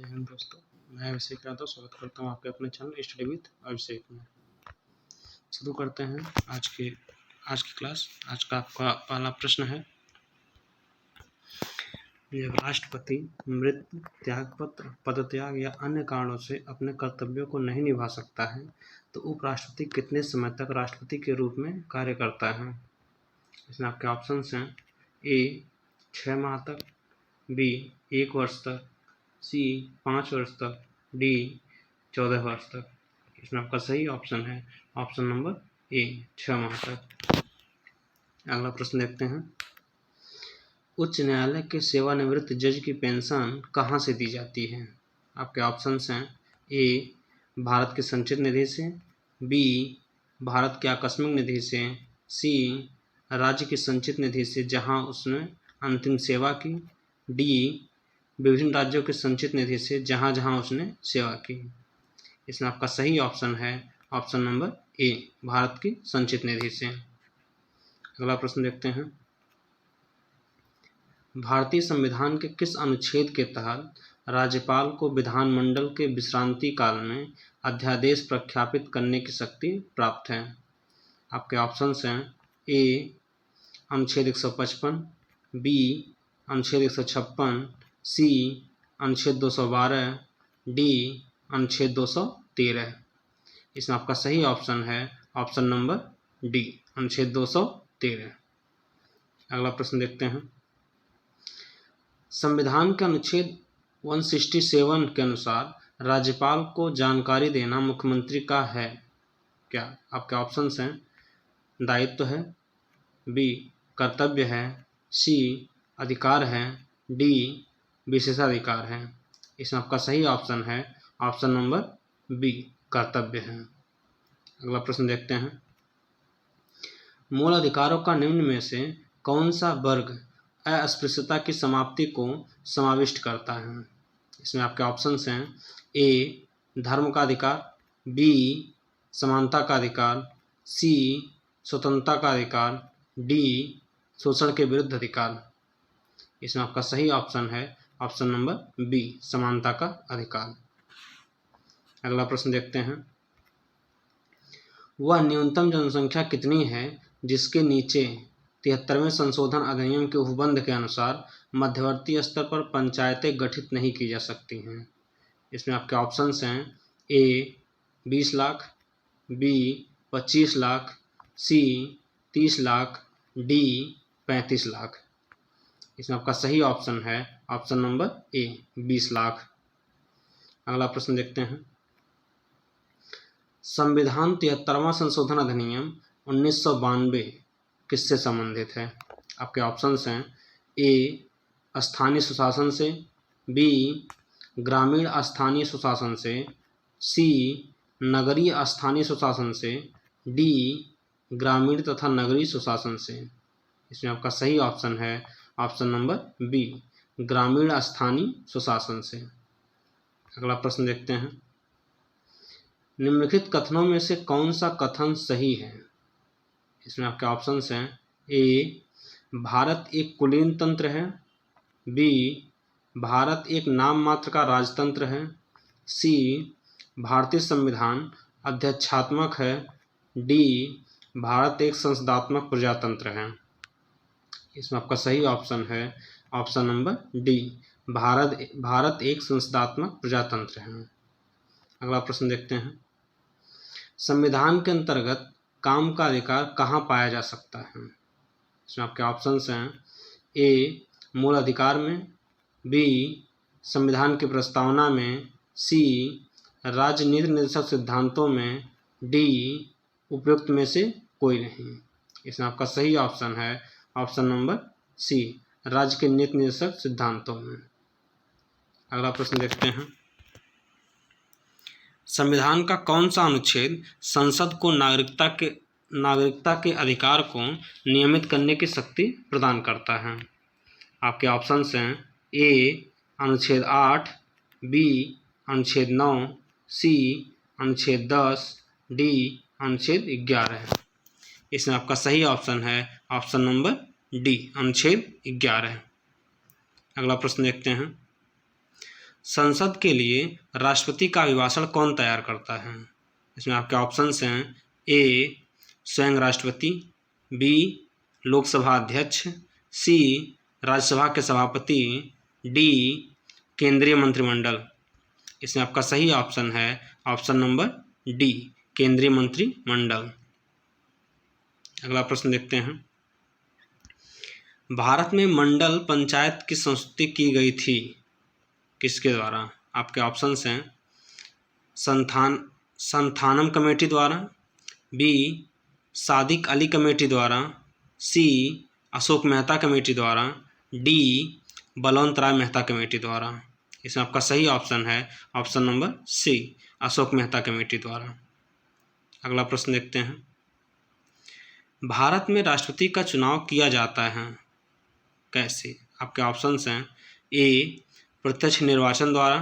जय हिंद दोस्तों, मैं अभिषेक यादव स्वागत करता हूँ आपके अपने चैनल स्टडी विद अभिषेक में। शुरू करते हैं आज की क्लास। आज का आपका पहला प्रश्न है, जब राष्ट्रपति मृत्यु, त्यागपत्र, पदत्याग या अन्य कारणों से अपने कर्तव्यों को नहीं निभा सकता है तो उपराष्ट्रपति कितने समय तक राष्ट्रपति के रूप में कार्य करता है? इसमें आपके ऑप्शंस हैं ए 6 माह तक, बी 1 वर्ष तक, सी 5 वर्ष तक, डी 14 वर्ष तक। इसमें आपका सही ऑप्शन है ऑप्शन नंबर ए 6 माह तक। अगला प्रश्न देखते हैं, उच्च न्यायालय के सेवानिवृत्त जज की पेंशन कहाँ से दी जाती है? आपके ऑप्शंस हैं ए भारत के संचित निधि से, बी भारत के आकस्मिक निधि से, सी राज्य की संचित निधि से जहां उसने अंतिम सेवा की, डी विभिन्न राज्यों के संचित निधि से जहां जहां उसने सेवा की। इसमें आपका सही ऑप्शन है ऑप्शन नंबर ए भारत की संचित निधि से। अगला प्रश्न देखते हैं, भारतीय संविधान के किस अनुच्छेद के तहत राज्यपाल को विधानमंडल के विश्रांति काल में अध्यादेश प्रख्यापित करने की शक्ति प्राप्त है? आपके ऑप्शंस हैं ए अनुच्छेद 155, बी अनुच्छेद 156, सी अनुच्छेद 212, डी अनुच्छेद 213। इसमें आपका सही ऑप्शन है ऑप्शन नंबर डी अनुच्छेद 213। अगला प्रश्न देखते हैं, संविधान के अनुच्छेद 167 के अनुसार राज्यपाल को जानकारी देना मुख्यमंत्री का है क्या? आपके ऑप्शंस हैं दायित्व है, बी कर्तव्य है, सी अधिकार है, डी विशेषाधिकार है। इसमें आपका सही ऑप्शन है ऑप्शन नंबर बी कर्तव्य है। अगला प्रश्न देखते हैं, मूल अधिकारों का निम्न में से कौन सा वर्ग अस्पृश्यता की समाप्ति को समाविष्ट करता है? इसमें आपके ऑप्शंस हैं ए धर्म का अधिकार, बी समानता का अधिकार, सी स्वतंत्रता का अधिकार, डी शोषण के विरुद्ध अधिकार। इसमें आपका सही ऑप्शन है ऑप्शन नंबर बी समानता का अधिकार। अगला प्रश्न देखते हैं, वह न्यूनतम जनसंख्या कितनी है जिसके नीचे 73वें संशोधन अधिनियम के उपबंध के अनुसार मध्यवर्ती स्तर पर पंचायतें गठित नहीं की जा सकती हैं? इसमें आपके ऑप्शंस हैं ए 20 लाख, बी 25 लाख, सी 30 लाख, डी 35 लाख। इसमें आपका सही ऑप्शन है ऑप्शन नंबर ए 20 लाख। अगला प्रश्न देखते हैं, संविधान 73वां संशोधन अधिनियम 1992 किससे संबंधित है? आपके ऑप्शंस हैं ए स्थानीय सुशासन से, बी ग्रामीण स्थानीय सुशासन से, सी नगरीय स्थानीय सुशासन से, डी ग्रामीण तथा नगरीय सुशासन से। इसमें आपका सही ऑप्शन है ऑप्शन नंबर बी ग्रामीण स्थानीय सुशासन से। अगला प्रश्न देखते हैं, निम्नलिखित कथनों में से कौन सा कथन सही है? इसमें आपके ऑप्शंस हैं ए भारत एक कुलीन तंत्र है, बी भारत एक नाम मात्र का राजतंत्र है, सी भारतीय संविधान अध्यक्षात्मक है, डी भारत एक संसदात्मक प्रजातंत्र है। इसमें आपका सही ऑप्शन है ऑप्शन नंबर डी भारत एक संसदात्मक प्रजातंत्र है। अगला प्रश्न देखते हैं, संविधान के अंतर्गत काम का अधिकार कहाँ पाया जा सकता है? इसमें आपके ऑप्शंस हैं ए मूल अधिकार में, बी संविधान की प्रस्तावना में, सी राज्य नीति निर्देशक सिद्धांतों में, डी उपयुक्त में से कोई नहीं। इसमें आपका सही ऑप्शन है ऑप्शन नंबर सी राज्य के नीति निर्देशक सिद्धांतों में। अगला प्रश्न देखते हैं, संविधान का कौन सा अनुच्छेद संसद को नागरिकता के अधिकार को नियमित करने की शक्ति प्रदान करता है? आपके ऑप्शंस हैं ए अनुच्छेद 8, बी अनुच्छेद 9, सी अनुच्छेद 10, डी अनुच्छेद 11। इसमें आपका सही ऑप्शन है ऑप्शन नंबर डी अनुच्छेद 11। अगला प्रश्न देखते हैं, संसद के लिए राष्ट्रपति का अभिभाषण कौन तैयार करता है? इसमें आपके ऑप्शंस हैं ए स्वयं राष्ट्रपति, बी लोकसभा अध्यक्ष, सी राज्यसभा के सभापति, डी केंद्रीय मंत्रिमंडल। इसमें आपका सही ऑप्शन है ऑप्शन नंबर डी केंद्रीय मंत्रिमंडल। अगला प्रश्न देखते हैं। भारत में मंडल पंचायत की संस्तुति की गई थी किसके द्वारा? आपके ऑप्शंस हैं संथानम कमेटी द्वारा, बी सादिक अली कमेटी द्वारा, सी अशोक मेहता कमेटी द्वारा, डी बलवंत राय मेहता कमेटी द्वारा। इसमें आपका सही ऑप्शन है option number C Ashok Mehta committee द्वारा। अगला प्रश्न देखते हैं। भारत में राष्ट्रपति का चुनाव किया जाता है कैसे? आपके ऑप्शंस हैं ए प्रत्यक्ष निर्वाचन द्वारा,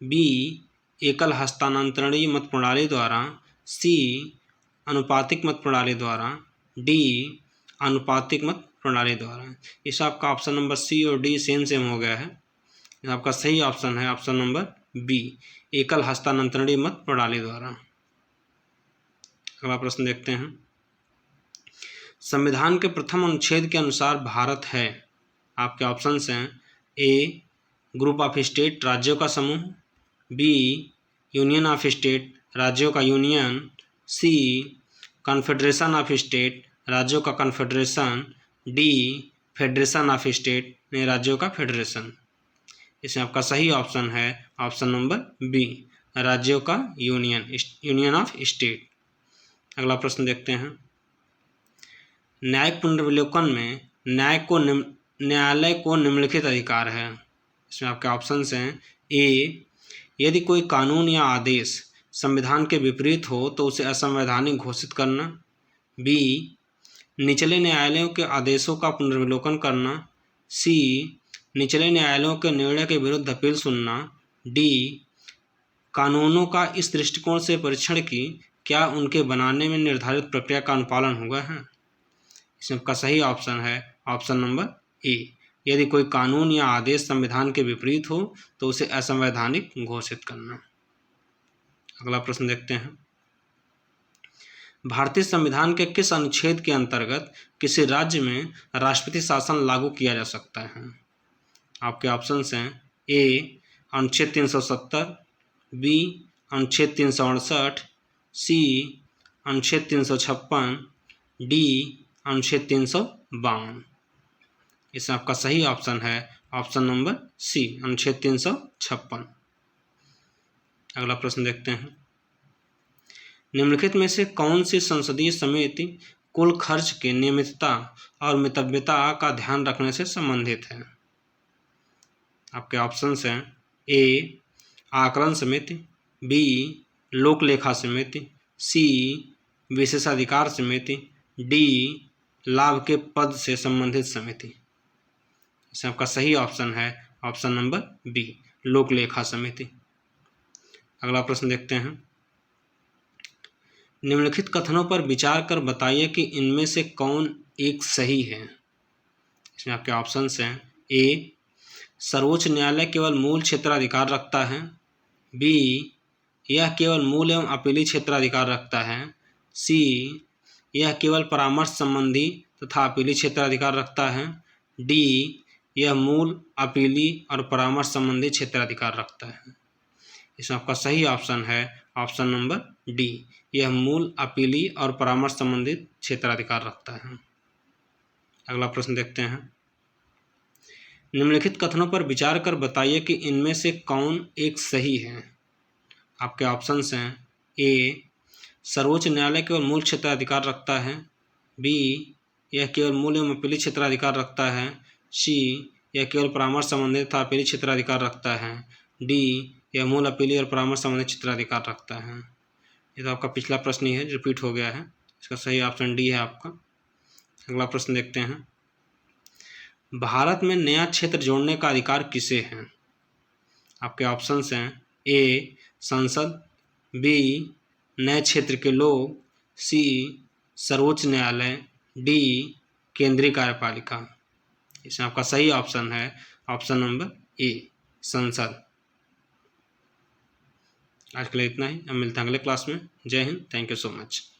बी एकल हस्तांतरणीय मत प्रणाली द्वारा, सी अनुपातिक मत प्रणाली द्वारा, डी अनुपातिक मत प्रणाली द्वारा। इस आपका ऑप्शन नंबर सी और डी सेम हो गया है। आपका सही ऑप्शन है ऑप्शन नंबर बी एकल हस्तांतरणीय मत प्रणाली द्वारा। अगला प्रश्न देखते हैं। संविधान के प्रथम अनुच्छेद के अनुसार भारत है। आपके ऑप्शंस हैं ए ग्रुप ऑफ स्टेट राज्यों का समूह, बी यूनियन ऑफ स्टेट राज्यों का union, C confederation of state राज्यों का confederation, D federation of state राज्यों का फेडरेशन। इसमें आपका सही ऑप्शन है ऑप्शन नंबर बी राज्यों का यूनियन, यूनियन ऑफ स्टेट। अगला प्रश्न देखते हैं। न्यायिक पुनर्विलोकन में न्यायालय को निम्नलिखित अधिकार है। इसमें आपके ऑप्शंस हैं ए यदि कोई कानून या आदेश संविधान के विपरीत हो तो उसे असंवैधानिक घोषित करना, बी निचले न्यायालयों के आदेशों का पुनर्विलोकन करना, सी निचले न्यायालयों के निर्णय के विरुद्ध अपील सुनना, डी कानूनों का इस दृष्टिकोण से परीक्षण की क्या उनके बनाने में निर्धारित प्रक्रिया का अनुपालन हुआ है। इसमें आपका सही ऑप्शन है ऑप्शन नंबर ए यदि कोई कानून या आदेश संविधान के विपरीत हो तो उसे असंवैधानिक घोषित करना। अगला प्रश्न देखते हैं। भारतीय संविधान के किस अनुच्छेद के अंतर्गत किसी राज्य में राष्ट्रपति शासन लागू किया जा सकता है? आपके ऑप्शंस हैं ए अनुच्छेद 370, बी अनुच्छेद 368, सी अनुच्छेद 356, डी अनुच्छेद 352। इसमें आपका सही ऑप्शन है ऑप्शन नंबर सी अनुच्छेद 356। अगला प्रश्न देखते हैं। निम्नलिखित में से कौन सी संसदीय समिति कुल खर्च के नियमितता और मितव्ययता का ध्यान रखने से संबंधित है? आपके ऑप्शंस हैं ए आकलन समिति, बी लोक लेखा समिति, सी विशेषाधिकार समिति, डी लाभ के पद से संबंधित समिति। इसमें आपका सही ऑप्शन है ऑप्शन नंबर बी लोक लेखा समिति। अगला प्रश्न देखते हैं। निम्नलिखित कथनों पर विचार कर बताइए कि इनमें से कौन एक सही है। इसमें आपके ऑप्शंस हैं ए सर्वोच्च न्यायालय केवल मूल क्षेत्राधिकार रखता है, बी यह केवल मूल एवं अपीली क्षेत्राधिकार रखता है, सी यह केवल परामर्श संबंधी तथा अपीली क्षेत्राधिकार रखता है, डी यह मूल अपीली और परामर्श संबंधी क्षेत्राधिकार रखता है। इसमें आपका सही ऑप्शन है ऑप्शन नंबर डी यह मूल अपीली और परामर्श संबंधित क्षेत्राधिकार रखता है। अगला प्रश्न देखते हैं। निम्नलिखित कथनों पर विचार कर बताइए कि इनमें से कौन एक सही है। आपके ऑप्शंस हैं ए सर्वोच्च न्यायालय केवल मूल क्षेत्राधिकार रखता है, बी यह केवल मूल एवं अपीली क्षेत्राधिकार रखता है, सी यह केवल परामर्श संबंधित तथा अपीली क्षेत्राधिकार रखता है, डी यह मूल अपीली और परामर्श संबंधित क्षेत्राधिकार रखता है। ये तो आपका पिछला प्रश्न ही है, रिपीट हो गया है। इसका सही ऑप्शन डी है आपका। अगला प्रश्न देखते हैं। भारत में नया क्षेत्र जोड़ने का अधिकार किसे है? आपके ऑप्शंस हैं ए संसद, बी नए क्षेत्र के लोग, सी सर्वोच्च न्यायालय, डी केंद्रीय कार्यपालिका। इसमें आपका सही ऑप्शन है ऑप्शन नंबर ए संसद। आज के लिए इतना ही, हम मिलते हैं अगले क्लास में। जय Hind, thank you so much.